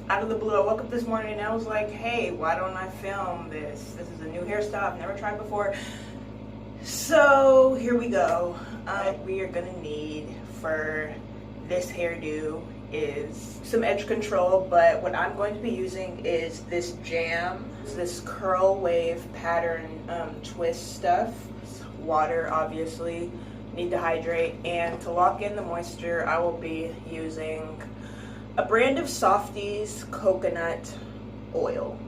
out of the blue, I woke up this morning and I was like, hey, why don't I film this? This is a new hairstyle I've never tried before. So here we go. We are gonna need for this hairdo is some edge control, but what I'm going to be using is this jam, this curl wave pattern twist stuff. Water, obviously, need to hydrate, and to lock in the moisture, I will be using a brand of Softies coconut oil,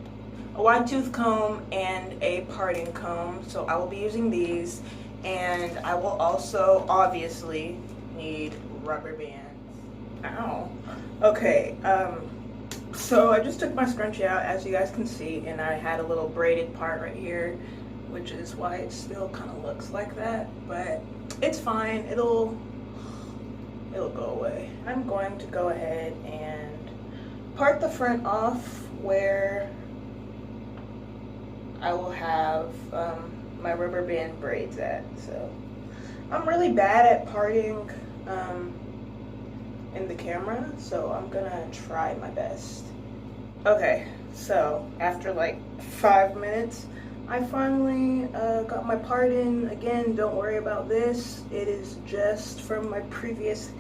a wide tooth comb, and a parting comb. So I will be using these, and I will also obviously need rubber bands. Ow. Okay, so I just took my scrunchie out, as you guys can see, and I had a little braided part right here, which is why it still kind of looks like that, but it's fine. It'll go away. I'm going to go ahead and part the front off where I will have my rubber band braids at. So I'm really bad at parting in the camera, so I'm gonna try my best. Okay, so after like 5 minutes, I finally got my part in. Again, don't worry about this. It is just from my previous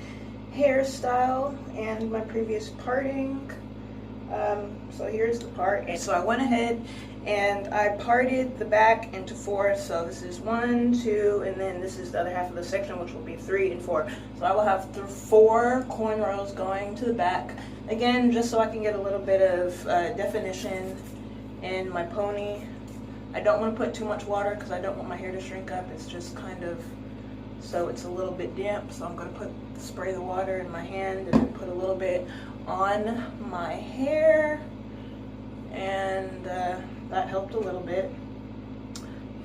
hairstyle and my previous parting. So here's the part. And so I went ahead and I parted the back into 4. So this is 1, 2, and then this is the other half of the section, which will be 3 and 4. So I will have 4 cornrows going to the back. Again, just so I can get a little bit of definition in my pony. I don't want to put too much water because I don't want my hair to shrink up. It's just kind of, so it's a little bit damp. So I'm going to spray the water in my hand and then put a little bit on my hair. And that helped a little bit.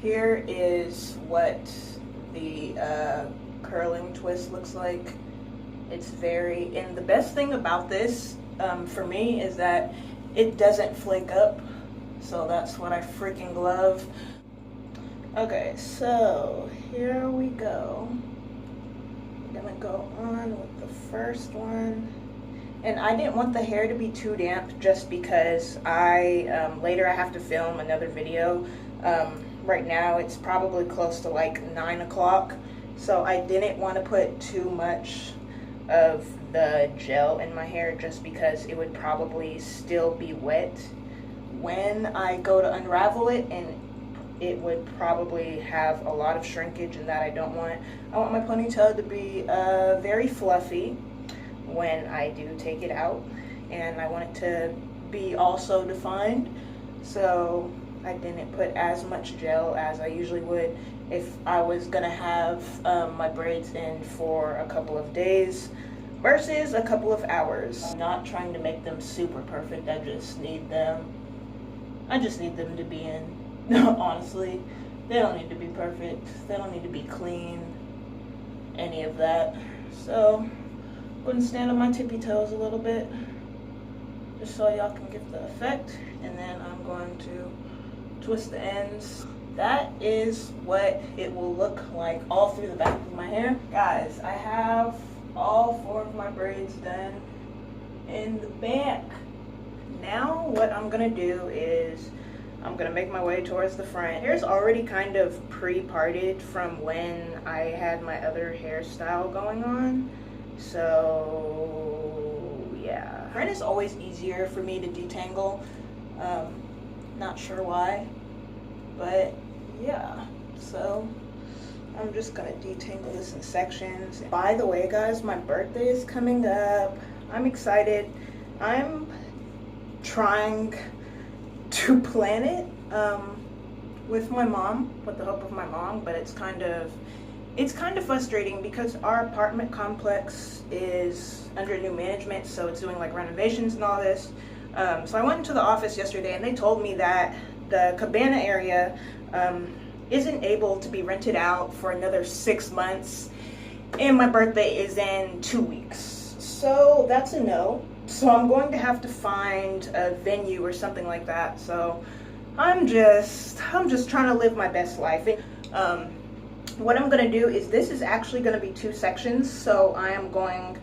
Here is what the curling twist looks like. It's very, and the best thing about this for me is that it doesn't flake up. So that's what I freaking love. Okay, so here we go. I'm gonna go on with the first one. And I didn't want the hair to be too damp just because later I have to film another video. Right now it's probably close to like 9 o'clock. So I didn't want to put too much of the gel in my hair just because it would probably still be wet when I go to unravel it, and it would probably have a lot of shrinkage, and that I don't want. I want my ponytail to be very fluffy when I do take it out, and I want it to be also defined. So I didn't put as much gel as I usually would if I was gonna have my braids in for a couple of days versus a couple of hours. I'm not trying to make them super perfect. I just need them to be in. Honestly, they don't need to be perfect. They don't need to be clean, any of that. So I'm going to stand on my tippy toes a little bit just so y'all can get the effect, and then I'm going to twist the ends. That is what it will look like all through the back of my hair. Guys, I have all 4 of my braids done in the back. Now what I'm gonna do is I'm gonna make my way towards the front. Hair's already kind of pre-parted from when I had my other hairstyle going on. So yeah. Front is always easier for me to detangle. Not sure why, but yeah. So I'm just gonna detangle this in sections. By the way, guys, my birthday is coming up. I'm excited. I'm trying to plan it with my mom, with the help of my mom, but it's kind of frustrating because our apartment complex is under new management, so it's doing like renovations and all this. So I went into the office yesterday and they told me that the cabana area isn't able to be rented out for another 6 months, and my birthday is in 2 weeks. So that's a no. So I'm going to have to find a venue or something like that. So I'm just trying to live my best life. What I'm gonna do is, this is actually gonna be 2 sections. So I am going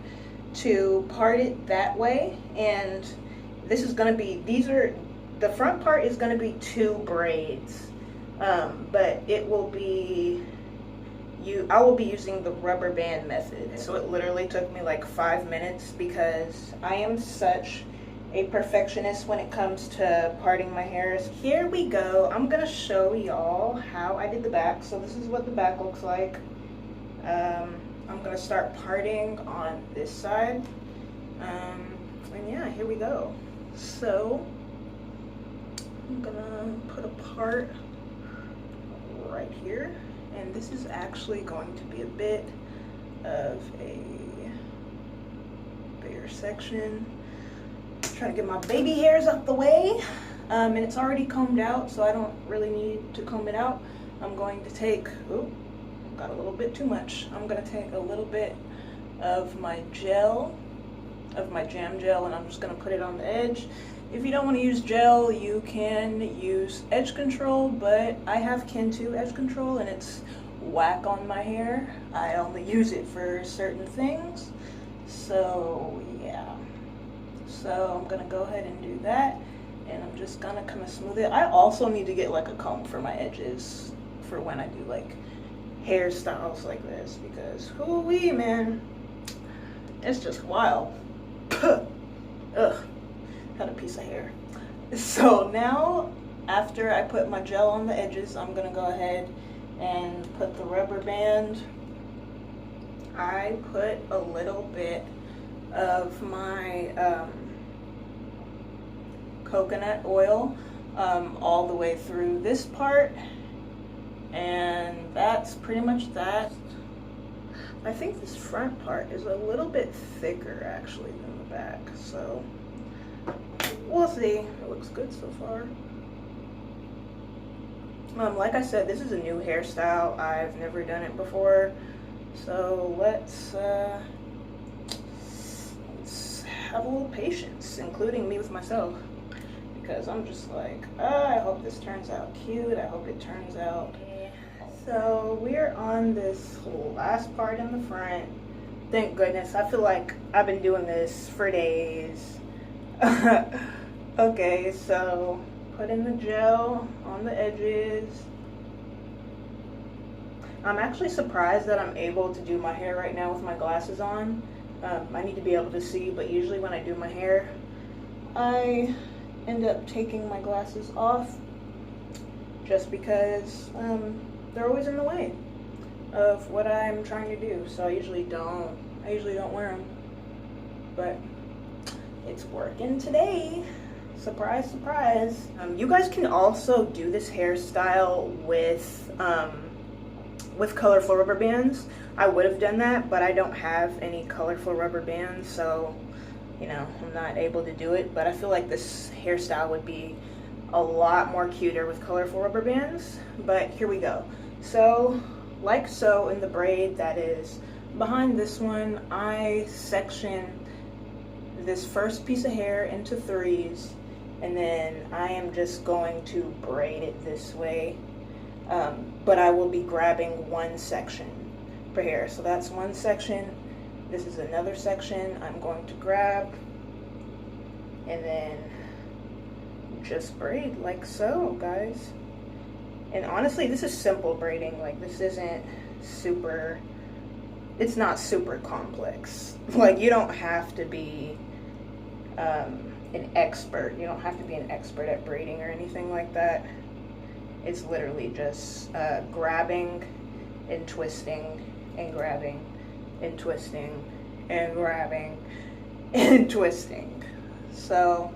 to part it that way, and this is gonna be, the front part is gonna be 2 braids, but it will be, I will be using the rubber band method. So it literally took me like 5 minutes because I am such a perfectionist when it comes to parting my hairs. Here we go. I'm gonna show y'all how I did the back. So this is what the back looks like. I'm gonna start parting on this side. And yeah, here we go. So I'm gonna put a part right here. And this is actually going to be a bit of a bigger section. I'm trying to get my baby hairs out the way. And it's already combed out, so I don't really need to comb it out. I'm going to take, got a little bit too much. I'm gonna take a little bit of my gel, of my jam gel, and I'm just gonna put it on the edge. If you don't want to use gel, you can use edge control, but I have Kin2 edge control and it's whack on my hair. I only use it for certain things. So yeah. So I'm gonna go ahead and do that, and I'm just gonna kind of smooth it. I also need to get like a comb for my edges for when I do like hairstyles like this, because hoo-wee, man, it's just wild. Ugh. Had a piece of hair. So now, after I put my gel on the edges, I'm gonna go ahead and put the rubber band. I put a little bit of my coconut oil all the way through this part, and that's pretty much that. I think this front part is a little bit thicker actually than the back, so we'll see. It looks good so far. Like I said, this is a new hairstyle. I've never done it before. So let's have a little patience, including me with myself. Because I'm just like, I hope this turns out cute. I hope it turns out. So we're on this last part in the front. Thank goodness. I feel like I've been doing this for days. Okay, so put in the gel on the edges. I'm actually surprised that I'm able to do my hair right now with my glasses on. I need to be able to see, but usually when I do my hair, I end up taking my glasses off just because they're always in the way of what I'm trying to do. So I usually don't wear them, but it's working today. Surprise, surprise. You guys can also do this hairstyle with colorful rubber bands. I would have done that, but I don't have any colorful rubber bands, so you know, I'm not able to do it. But I feel like this hairstyle would be a lot more cuter with colorful rubber bands. But here we go. So like so in the braid that is behind this one, I section this first piece of hair into 3s, and then I am just going to braid it this way, but I will be grabbing one section per hair. So that's one section, this is another section I'm going to grab, and then just braid like so, guys. And honestly, this is simple braiding. Like, this isn't super, it's not super complex. Like, you don't have to be an expert. You don't have to be an expert at braiding or anything like that. It's literally just grabbing and twisting and grabbing and twisting and grabbing and twisting. So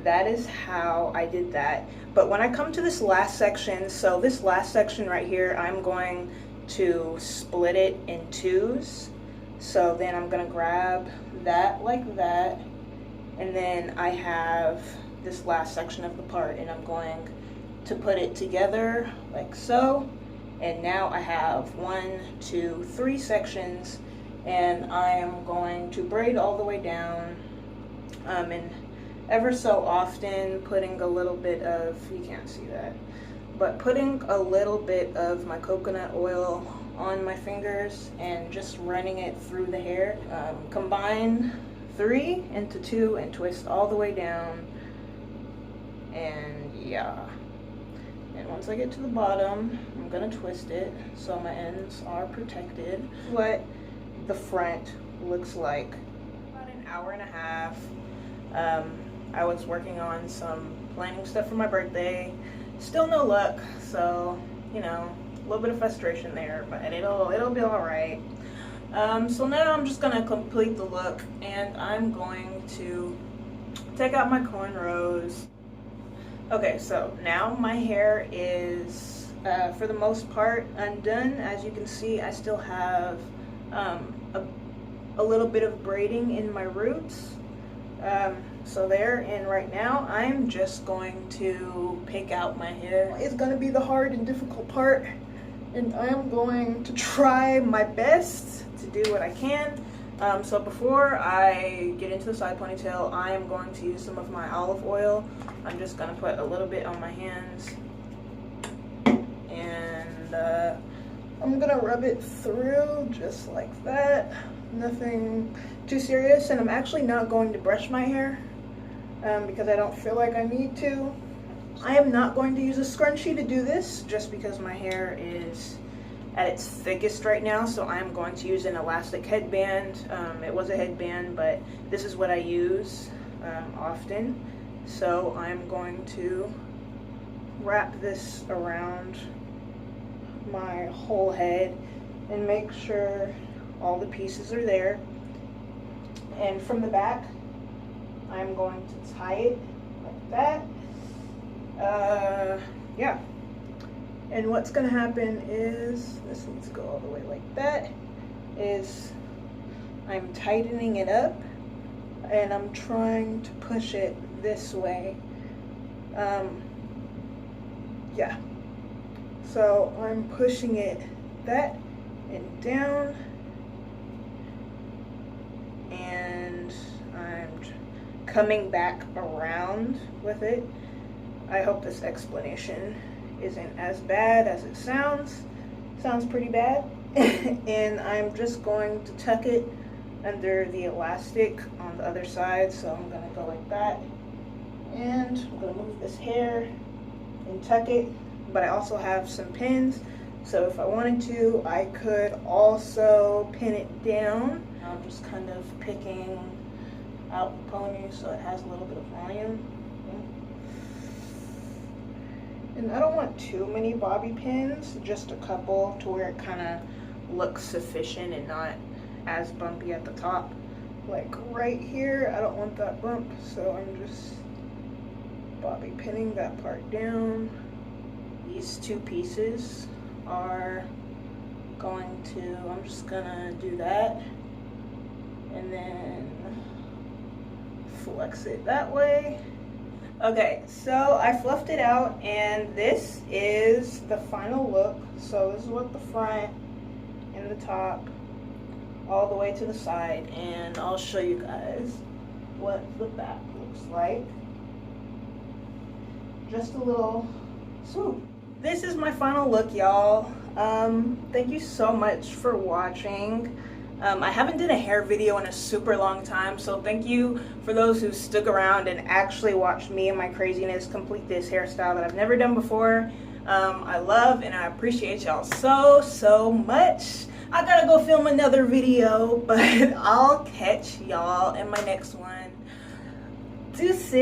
that is how I did that. But when I come to this last section, so this last section right here, I'm going to split it in 2s. So then I'm gonna grab that like that, and then I have this last section of the part, and I'm going to put it together like so. And now I have 1, 2, 3 sections, and I am going to braid all the way down, and ever so often putting a little bit of, you can't see that, but putting a little bit of my coconut oil on my fingers and just running it through the hair. Combine 3 into 2 and twist all the way down. And yeah. And once I get to the bottom, I'm gonna twist it so my ends are protected. What the front looks like. About an hour and a half. I was working on some planning stuff for my birthday. Still no luck, so you know, a little bit of frustration there, but it'll be all right. So now I'm just gonna complete the look, and I'm going to take out my cornrows. Okay, so now my hair is for the most part undone. As you can see, I still have a little bit of braiding in my roots. So there, and right now I'm just going to pick out my hair. It's gonna be the hard and difficult part, and I'm going to try my best to do what I can. So before I get into the side ponytail, I am going to use some of my olive oil. I'm just gonna put a little bit on my hands, and I'm gonna rub it through just like that. Nothing too serious, and I'm actually not going to brush my hair because I don't feel like I need to. I am not going to use a scrunchie to do this just because my hair is at its thickest right now, so I'm going to use an elastic headband. It was a headband, but this is what I use often. So I'm going to wrap this around my whole head and make sure all the pieces are there. And from the back, I'm going to tie it like that. Yeah. And what's gonna happen is, this needs to go all the way like that, is I'm tightening it up and I'm trying to push it this way. Yeah. So I'm pushing it that and down, and I'm coming back around with it. I hope this explanation isn't as bad as it sounds. Sounds pretty bad. And I'm just going to tuck it under the elastic on the other side. So I'm gonna go like that, and I'm gonna move this hair and tuck it. But I also have some pins, so if I wanted to, I could also pin it down. I'm just kind of picking out the pony so it has a little bit of volume. And I don't want too many bobby pins, just a couple to where it kind of looks sufficient and not as bumpy at the top. Like right here, I don't want that bump, so I'm just bobby pinning that part down. These two pieces are going to, I'm just gonna do that and then flex it that way. Okay, so I fluffed it out, and this is the final look. So this is what the front and the top, all the way to the side, and I'll show you guys what the back looks like. Just a little swoop. This is my final look, y'all. Thank you so much for watching. I haven't done a hair video in a super long time, so thank you for those who stuck around and actually watched me and my craziness complete this hairstyle that I've never done before. I love and I appreciate y'all so much. I gotta go film another video, but I'll catch y'all in my next one. Deuces.